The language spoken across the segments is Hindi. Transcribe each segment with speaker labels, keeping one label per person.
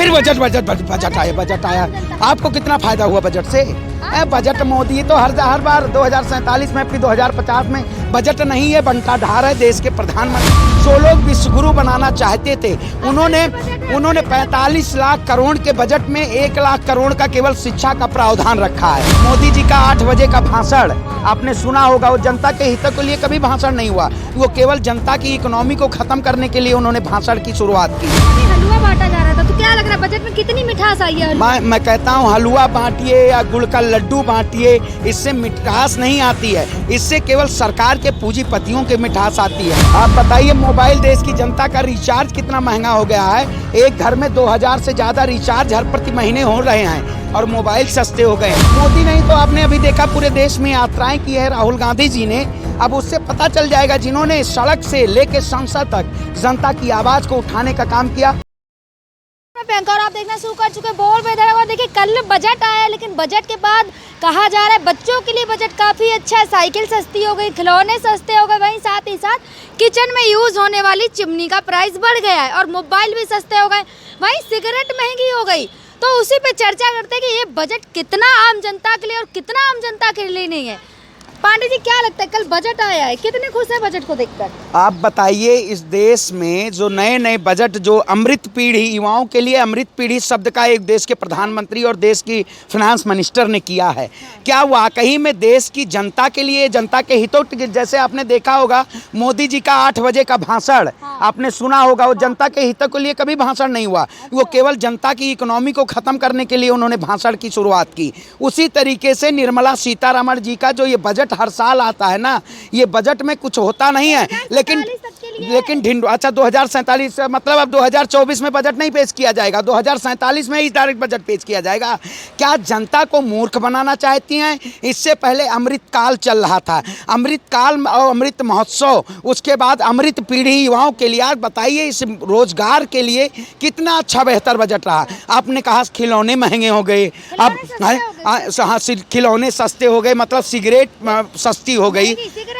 Speaker 1: फिर बजट आया। आपको कितना फायदा हुआ बजट से? बजट मोदी तो हर बार 2047 में फिर 2050 में बजट नहीं है, बंटाढार है देश के प्रधानमंत्री। जो लोग विश्वगुरु बनाना चाहते थे उन्होंने 45 लाख करोड़ के बजट में 1 लाख करोड़ का केवल शिक्षा का प्रावधान रखा है। मोदी जी का 8 बजे का भाषण आपने सुना होगा, वो जनता के हितों के लिए कभी भाषण नहीं हुआ, वो केवल जनता की इकोनॉमी को खत्म करने के लिए उन्होंने भाषण की शुरुआत की।
Speaker 2: हलवा बांटा जा रहा था, तो क्या लग रहा है बजट में कितनी मिठास आई है?
Speaker 1: मैं कहता हूँ हलवा बांटिए या गुड़ का लड्डू बांटिए, इससे मिठास नहीं आती है, इससे केवल सरकार के पूंजीपतियों के मिठास आती है। आप बताइए मोबाइल देश की जनता का रिचार्ज कितना महंगा हो गया है। एक घर में 2000 से ज्यादा रिचार्ज हर प्रति महीने हो रहे हैं और मोबाइल सस्ते हो गए। मोदी नहीं तो आपने अभी देखा पूरे देश में यात्राएं की है राहुल गांधी जी ने। अब उससे पता चल जाएगा जिन्होंने सड़क से लेके संसद तक जनता की आवाज को उठाने का काम किया।
Speaker 2: और आप देखना शुरू कर चुके बोल में इधर। और देखिए कल बजट आया, लेकिन बजट के बाद कहा जा रहा है बच्चों के लिए बजट काफी अच्छा है। साइकिल सस्ती हो गई, खिलौने सस्ते हो गए, वहीं साथ ही साथ किचन में यूज होने वाली चिमनी का प्राइस बढ़ गया है और मोबाइल भी सस्ते हो गए, वहीं सिगरेट महंगी हो गई। तो उसी पे चर्चा करते हैं कि ये बजट कितना आम जनता के लिए और कितना आम जनता के लिए नहीं है। पांडे जी क्या लगता है, कल बजट आया है, कितने खुश है बजट को देखकर?
Speaker 1: आप बताइए इस देश में जो नए नए बजट, जो अमृत पीढ़ी, युवाओं के लिए अमृत पीढ़ी शब्द का एक देश के प्रधानमंत्री और देश की फाइनेंस मिनिस्टर ने किया है, क्या वाकई में देश की जनता के लिए, जनता के हितों, जैसे आपने देखा होगा मोदी जी का 8 बजे का भाषण आपने सुना होगा, वो जनता के हितों के लिए कभी भाषण नहीं हुआ, वो केवल जनता की इकोनॉमी को खत्म करने के लिए उन्होंने भाषण की शुरुआत की। उसी तरीके से निर्मला सीतारमण जी का जो ये बजट हर साल आता है ना, ये बजट में कुछ होता नहीं है, लेकिन 2047 मतलब अब 2024 में बजट नहीं पेश किया जाएगा, 2047 में ही डायरेक्ट बजट पेश किया जाएगा। क्या जनता को मूर्ख बनाना चाहती हैं? इससे पहले अमृत काल चल रहा था, अमृत काल और अमृत महोत्सव, उसके बाद अमृत पीढ़ी युवाओं के लिए। आज बताइए इस रोजगार के लिए कितना अच्छा बेहतर बजट रहा। आपने कहा खिलौने महंगे हो गए, अब हाँ खिलौने सस्ते हो गए, मतलब सिगरेट सस्ती हो गई।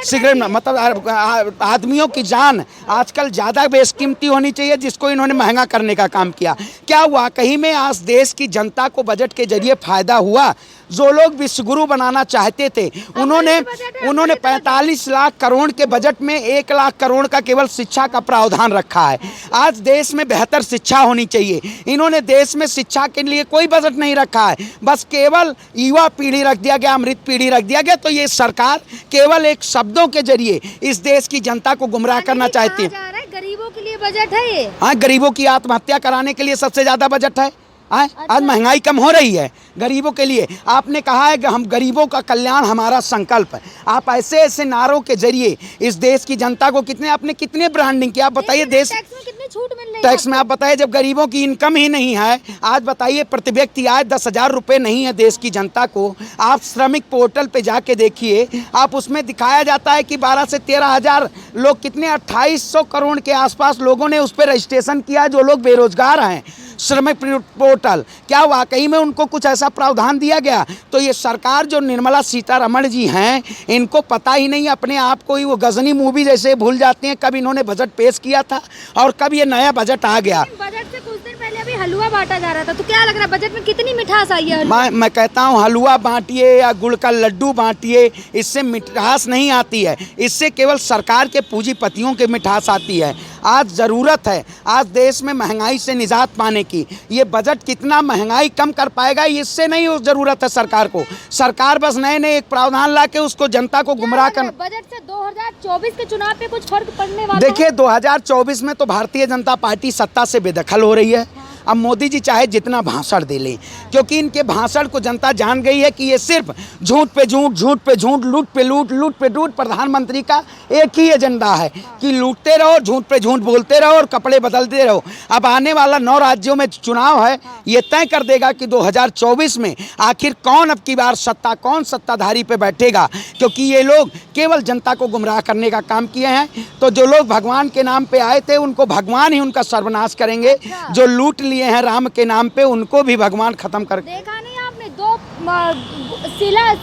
Speaker 1: सिगरेट मतलब आदमियों की जान आजकल ज़्यादा बेशकीमती होनी चाहिए, जिसको इन्होंने महंगा करने का काम किया। क्या वाकई में आज देश की जनता को बजट के जरिए फायदा हुआ? जो लोग विश्वगुरु बनाना चाहते थे उन्होंने 45 लाख करोड़ के बजट में 1 लाख करोड़ का केवल शिक्षा का प्रावधान रखा है। आज देश में बेहतर शिक्षा होनी चाहिए, इन्होंने देश में शिक्षा के लिए कोई बजट नहीं रखा है, बस केवल युवा पीढ़ी रख दिया गया, अमृत पीढ़ी रख दिया गया। तो ये सरकार केवल एक शब्दों के जरिए इस देश की जनता को गुमराह करना चाहती है।
Speaker 2: गरीबों के लिए बजट है ये।
Speaker 1: हाँ, गरीबों की आत्महत्या कराने के लिए सबसे ज्यादा बजट है। आज महंगाई कम हो रही है, गरीबों के लिए आपने कहा है कि हम गरीबों का कल्याण हमारा संकल्प है। आप ऐसे ऐसे नारों के जरिए इस देश की जनता को कितने ब्रांडिंग किया। आप बताइए देश
Speaker 2: टैक्स में कितनी छूट मिल रही है?
Speaker 1: टैक्स में आप बताइए, जब गरीबों की इनकम ही नहीं है। आज बताइए प्रति व्यक्ति आय 10,000 रुपये नहीं है देश की जनता को। आप श्रमिक पोर्टल पे जाके देखिए, आप उसमें दिखाया जाता है कि 12 से 13,000 लोग, कितने 2800 करोड़ के आसपास लोगों ने उस पर रजिस्ट्रेशन किया जो लोग बेरोजगार हैं। श्रमिक पोर्टल, क्या वाकई में उनको कुछ ऐसा प्रावधान दिया गया? तो ये सरकार जो निर्मला सीतारमण जी हैं, इनको पता ही नहीं अपने आप को ही, वो गजनी मूवी जैसे भूल जाती हैं कब इन्होंने बजट पेश किया था और कब ये नया बजट आ गया।
Speaker 2: बजट से कुछ दिन पहले अभी हलवा बांटा जा रहा था, तो क्या लग रहा है बजट में कितनी मिठास आई है?
Speaker 1: मैं कहता हूँ हलवा बांटिए या गुड़ का लड्डू बांटिए, इससे मिठास नहीं आती है, इससे केवल सरकार के पूंजीपतियों के मिठास आती है। आज ज़रूरत है आज देश में महंगाई से निजात पाने की। ये बजट कितना महंगाई कम कर पाएगा, इससे नहीं ज़रूरत है सरकार को। सरकार बस नए नए एक प्रावधान ला के उसको जनता को गुमराह कर।
Speaker 2: बजट से 2024 के चुनाव पे कुछ फर्क पड़ने वाला?
Speaker 1: देखिए 2024 में तो भारतीय जनता पार्टी सत्ता से बेदखल हो रही है। अब मोदी जी चाहे जितना भाषण दे लें, क्योंकि इनके भाषण को जनता जान गई है कि ये सिर्फ झूठ पे झूठ, झूठ पे झूठ, लूट पे लूट, लूट पे लूट। प्रधानमंत्री का एक ही एजेंडा है कि लूटते रहो, झूठ पे झूठ बोलते रहो और कपड़े बदलते रहो। अब आने वाला 9 राज्यों में चुनाव है, ये तय कर देगा कि 2024 में आखिर कौन अब की बार कौन सत्ताधारी पे बैठेगा, क्योंकि ये लोग केवल जनता को गुमराह करने का काम किए हैं। तो जो लोग भगवान के नाम पे आए थे उनको भगवान ही उनका सर्वनाश करेंगे, जो लूट लिए हैं राम के नाम पे उनको भी भगवान खत्म कर।
Speaker 2: देखा नहीं आपने 2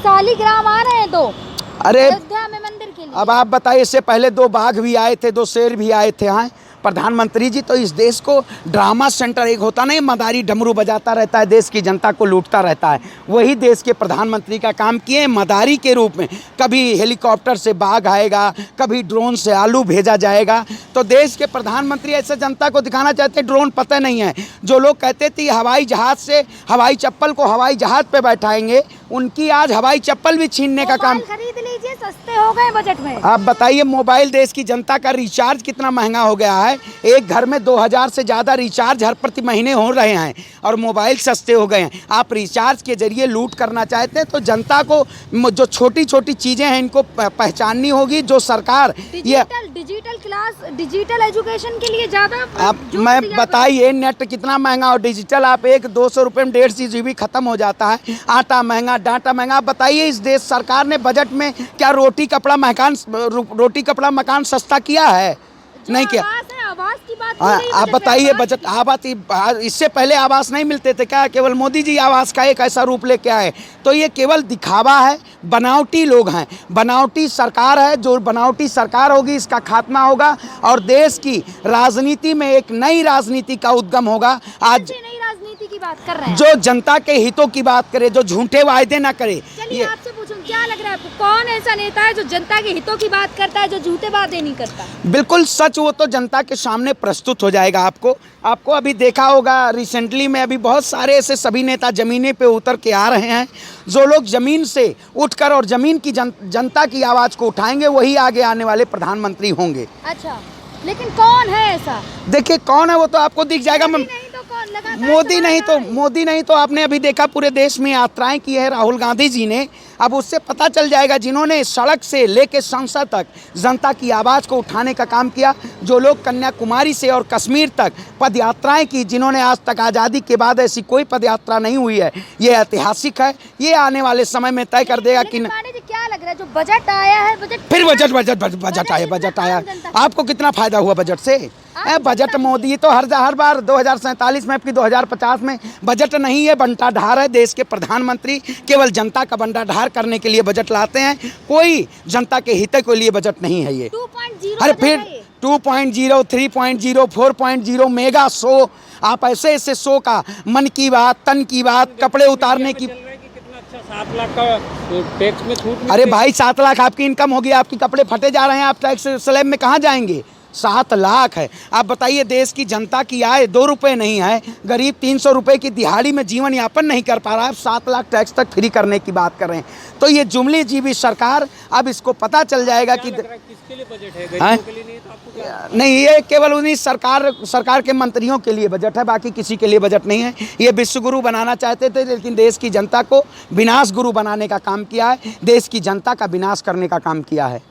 Speaker 2: शालिग्राम आ रहे हैं 2
Speaker 1: अरे
Speaker 2: अयोध्या में मंदिर के लिए।
Speaker 1: अब आप बताइए, इससे पहले 2 बाघ भी आए थे, 2 शेर भी आए थे। हाँ, प्रधानमंत्री जी तो इस देश को ड्रामा सेंटर, एक होता नहीं मदारी डमरू बजाता रहता है, देश की जनता को लूटता रहता है, वही देश के प्रधानमंत्री का काम किए मदारी के रूप में। कभी हेलीकॉप्टर से बाघ आएगा, कभी ड्रोन से आलू भेजा जाएगा। तो देश के प्रधानमंत्री ऐसे जनता को दिखाना चाहते, ड्रोन पता नहीं है। जो लोग कहते थे हवाई जहाज़ से हवाई चप्पल को हवाई जहाज़ पे बैठाएंगे, उनकी आज हवाई चप्पल भी छीनने का काम।
Speaker 2: खरीद लीजिए, सस्ते हो गए बजट में।
Speaker 1: आप बताइए, मोबाइल देश की जनता का रिचार्ज कितना महंगा हो गया है। एक घर में 2000 से ज़्यादा रिचार्ज हर प्रति महीने हो रहे हैं और मोबाइल सस्ते हो गए हैं। आप रिचार्ज के जरिए लूट करना चाहते हैं तो जनता को जो छोटी छोटी चीज़ें हैं इनको पहचाननी होगी। जो सरकार ये
Speaker 2: डिजिटल क्लास, डिजिटल एजुकेशन के लिए ज़्यादा
Speaker 1: आप मैं बताइए, नेट कितना महंगा और डिजिटल आप 100-200 रुपये में 1.5 GB खत्म हो जाता है। आटा महंगा, डाटा महंगा। आप बताइए, इस देश सरकार ने बजट में क्या रोटी कपड़ा मकान सस्ता किया है? नहीं किया।
Speaker 2: आवास की बात
Speaker 1: आप बताइए, बजट आवास, इससे पहले आवास नहीं मिलते थे क्या? केवल मोदी जी आवास का एक ऐसा रूप लेके आए। तो ये केवल दिखावा है, बनावटी लोग हैं, बनावटी सरकार है। जो बनावटी सरकार होगी इसका खात्मा होगा और देश की राजनीति में एक नई राजनीति का उद्गम होगा। आज
Speaker 2: नई राजनीति की बात कर रहे हैं,
Speaker 1: जो जनता के हितों की बात करे, जो झूठे वायदे ना करे।
Speaker 2: चलिए आपसे पूछूं, क्या लग रहा है आपको, कौन ऐसा नेता है जो जनता के हितों की बात करता है, जो झूठे वादे नहीं करता?
Speaker 1: बिल्कुल सच, वो तो जनता के सामने प्रस्तुत हो जाएगा। आपको अभी देखा होगा रिसेंटली में, अभी बहुत सारे ऐसे सभी नेता ज़मीने पे उतर के आ रहे हैं। जो लोग ज़मीन से उठकर और ज़मीन की जनता की आवाज़ को उठाएंगे वही आगे आने वाले प्रधानमंत्री होंगे।
Speaker 2: अच्छा, लेकिन कौन है ऐसा?
Speaker 1: देखिए कौन है वो तो आपको दिख जाएगा। मोदी नहीं तो आपने अभी देखा पूरे देश में यात्राएं की है राहुल गांधी जी ने। अब उससे पता चल जाएगा जिन्होंने सड़क से लेके संसद तक जनता की आवाज़ को उठाने का काम किया। जो लोग कन्याकुमारी से और कश्मीर तक पदयात्राएं की, जिन्होंने आज तक आज़ादी के बाद ऐसी कोई पदयात्रा नहीं हुई है, ये ऐतिहासिक है। ये आने वाले समय में तय कर देगा कि
Speaker 2: क्या लग रहा है जो बजट आया है,
Speaker 1: बजट आया आपको कितना फायदा हुआ बजट से? बजट मोदी तो हर बार 2047 में, आपकी 2050 में बजट नहीं है, बंटाढार है। देश के प्रधानमंत्री केवल जनता का बंटाढार करने के लिए बजट लाते हैं, कोई जनता के हित के लिए बजट नहीं है ये।
Speaker 2: 2.0
Speaker 1: अरे फिर 2.0, 3.0, 4.0 मेगा शो, आप ऐसे शो का मन की बात, तन की बात, कपड़े उतारने की।
Speaker 3: 7 लाख का टैक्स में छूट।
Speaker 1: अरे भाई 7 लाख आपकी इनकम होगी, आपके कपड़े फटे जा रहे हैं, आप टैक्स स्लैब में कहाँ जाएंगे? 7 लाख है। आप बताइए, देश की जनता की आय 2 रुपये नहीं है, गरीब 300 रुपये की दिहाड़ी में जीवन यापन नहीं कर पा रहा है, 7 लाख टैक्स तक फ्री करने की बात कर रहे हैं। तो ये जुमली जीवी सरकार, अब इसको पता चल जाएगा कि
Speaker 3: किसके लिए बजट है, गरीबों के लिए नहीं, तो आपको क्या?
Speaker 1: नहीं, ये केवल उन्हीं सरकार के मंत्रियों के लिए बजट है, बाकी किसी के लिए बजट नहीं है। ये विश्व गुरु बनाना चाहते थे, लेकिन देश की जनता को विनाश गुरु बनाने का काम किया है, देश की जनता का विनाश करने का काम किया है।